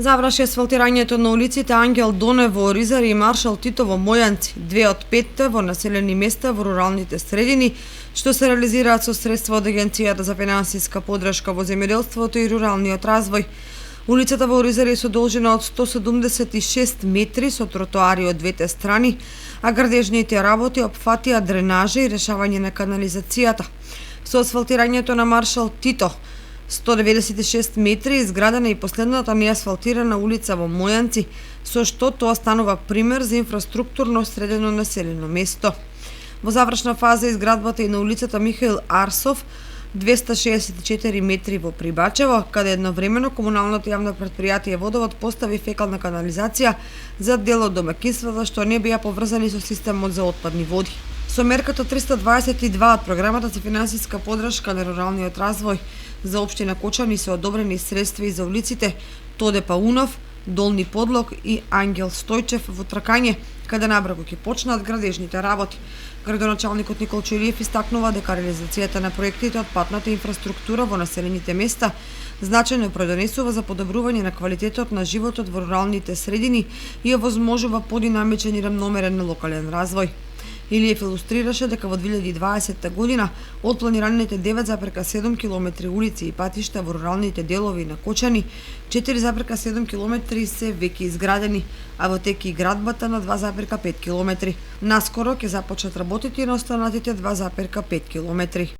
Заврши асфалтирањето на улиците Ангел Доне во Оризари и Маршал Тито во Мојанци, 2 од 5 во населени места во руралните средини, што се реализираат со средства од Агенцијата за финансиска поддршка во земјоделството и руралниот развој. Улицата во Оризари е со должина од 176 метри со тротоари од двете страни, а градежните работи опфатија дренажа и решавање на канализацијата. Со асфалтирањето на Маршал Тито 196 метри изградена и последната неасфалтирана улица во Мојанци, со што тоа станува пример за инфраструктурно средено населено место. Во завршна фаза изградбата и на улицата Михаил Арсов, 264 метри во Прибачево, каде едновремено комуналното јавно претпријатие Водовод постави фекална канализација за дел од домаќинствата што не беа поврзани со системот за отпадни води. Со мерката 322 од програмата за финансиска поддршка на руралниот развој за општина Кочани се одобрени средства и за улиците Тоде Паунов, Долни Подлог и Ангел Стојчев во Тракање, каде набрзо ќе почнат градежните работи. Градоначалникот Никол Чуриев истакнува дека реализацијата на проектите од патната инфраструктура во населените места значајно предонесува за подобрување на квалитетот на животот во руралните средини и овозможува подинамичен и рамномерен локален развој. Илиев илустрираше дека во 2020 година од планираните 9,7 км улици и патишта во руралните делови на Кочани, 4,7 км се веќе изградени, а во тек и градбата на 2,5 км. Наскоро ќе започнат работите на останатите 2,5 км.